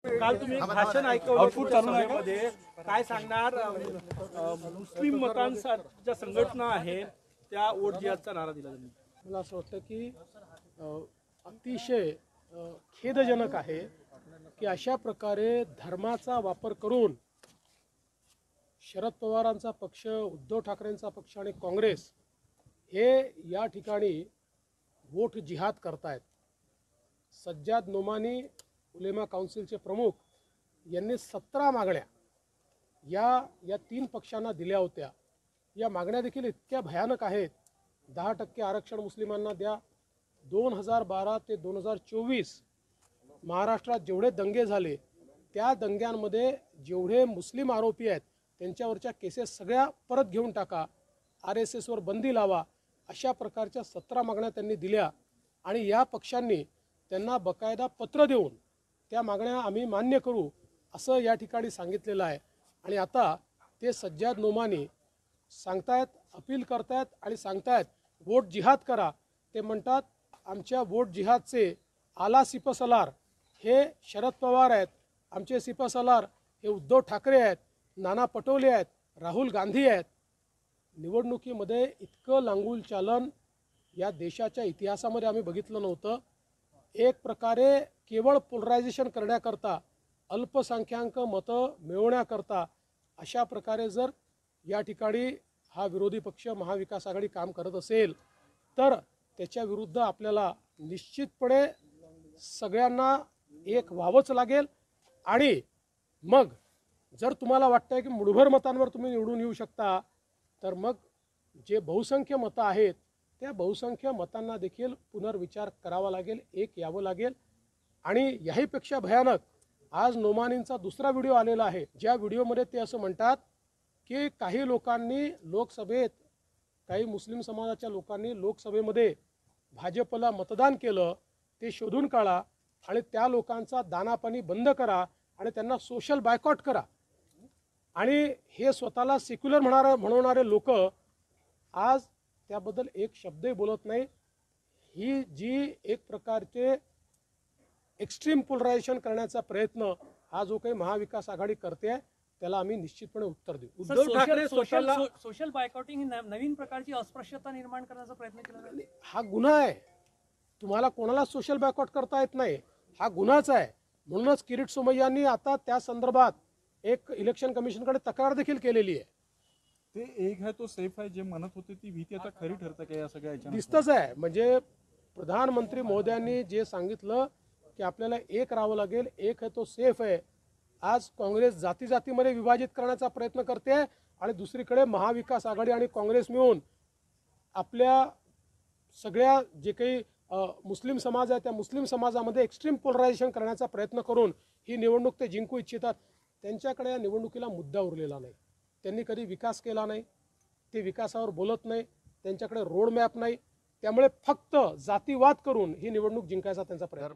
काल तुम्ही एक भाषण ऐकवलं सभेमध्ये काय सांगणार? मुस्लिम मतांच्या संघटना आहे त्या वोट जिहादचा नारा दिला त्यांनी. मला असं वाटतं की अतिशय खेदजनक आहे की अशा प्रकारे धर्माचा वापर करून शरद पवारांचा पक्ष, उद्धव ठाकरेंचा पक्ष आणि काँग्रेस हे या ठिकाणी वोट जिहाद करतायत. सज्जाद नोमानी उलेमा काउन्सिलचे प्रमुख यांनी 17 मागण्या या तीन पक्षांना दिल्या होत्या. या मागण्या देखील इतक्या भयानक आहेत. 10% आरक्षण मुस्लिमांना द्या. 2012 ते 2024 महाराष्ट्रात जेवढे दंगे झाले त्या दंग्यांमध्ये जेवढे मुस्लिम आरोपी आहेत त्यांच्यावरच्या केसेस सगळ्या परत घेऊन टाका. RSS वर बंदी लावा. अशा प्रकारच्या 17 मागण्या त्यांनी दिल्या आणि या पक्षांनी त्यांना बकायदा पत्र देऊन त्या मागण्या आम्ही मान्य करू असं या ठिकाणी सांगितलेलं आहे. आणि आता ते सज्जाद नोमानी सांगतायत, अपील करतायत आणि सांगतायत वोट जिहाद करा. ते म्हणतात आमच्या वोट जिहादचे आला सिपसलार हे शरद पवार आहेत, आमचे सिपसलार हे उद्धव ठाकरे आहेत, नाना पटोले आहेत, राहुल गांधी आहेत. निवडणुकीमध्ये इतकं लांगुल चालन या देशाच्या इतिहासामध्ये आम्ही बघितलं नव्हतं. एक प्रकारे केवळ पोलरायझेशन करण्याकरता, अल्पसंख्याक मतं मिळवण्याकरता अशा प्रकारे जर या ठिकाणी हा विरोधी पक्ष महाविकास आघाडी काम करत असेल तर त्याच्या विरुद्ध आपल्याला निश्चितपणे सगळ्यांना एक व्हावंच लागेल. आणि मग जर तुम्हाला वाटतंय की मुठभर मतांवर तुम्ही निवडून येऊ शकता तर मग जे बहुसंख्य मतं आहेत त्या बहुसंख्य मतांना देखील पुनर्विचार करावा लागेल, एक यावं लागेल. आणि याहीपेक्षा भयानक आज नोमानींचा दुसरा व्हिडिओ आलेला आहे, ज्या व्हिडिओमध्ये ते असं म्हणतात की काही लोकांनी लोकसभेत, काही मुस्लिम समाजाच्या लोकांनी लोकसभेमध्ये भाजपला मतदान केलं, ते शोधून काढा आणि त्या लोकांचा दानापाणी बंद करा आणि त्यांना सोशल बायकॉट करा. आणि हे स्वतःला सेक्युलर म्हणवणारे लोक आज त्याबद्दल एक शब्दही बोलत नाही. ही जी एक प्रकारचे एक्स्ट्रीम पोलरायझेशन करण्याचा प्रयत्न हा जो काही महाविकास आघाडी करते त्याला आम्ही निश्चितपणे उत्तर देऊ. उद्धव ठाकरे सोशल बायकॉटिंग ही नवीन प्रकारची अस्पृश्यता निर्माण करण्याचा प्रयत्न केला. हा गुन्हा आहे. तुम्हाला कोणाला सोशल बायकॉट करता येत नाही, हा गुन्हाच आहे. म्हणूनच किरीट सोमय्यांनी आता त्या संदर्भात एक इलेक्शन कमिशनकडे तक्रार देखील केलेली आहे. ते एक है तो सेफ आहे जे म्हणत होते ती भीती आता खरी ठरते का या सगळ्या दिसतच आहे. म्हणजे प्रधानमंत्री महोदयांनी जे सांगितलं की आपल्याला एक राहावं लागेल, एक है तो सेफ आहे. आज काँग्रेस जाती जातीमध्ये विभाजित करण्याचा प्रयत्न करते आणि दुसरीकडे महाविकास आघाडी आणि काँग्रेस मिळून आपल्या सगळ्या जे काही मुस्लिम समाज आहे त्या मुस्लिम समाजामध्ये एक्स्ट्रीम पोलरायझेशन करण्याचा प्रयत्न करून ही निवडणूक ते जिंकू इच्छितात. त्यांच्याकडे या निवडणुकीला मुद्दा उरलेला नाही. त्यांनी कधी विकास केला नाही, ते विकासावर बोलत नाही, त्यांच्याकडे रोड मॅप नाही. त्यामुळे फक्त जातीवाद करून ही निवडणूक जिंकायचा त्यांचा प्रयत्न.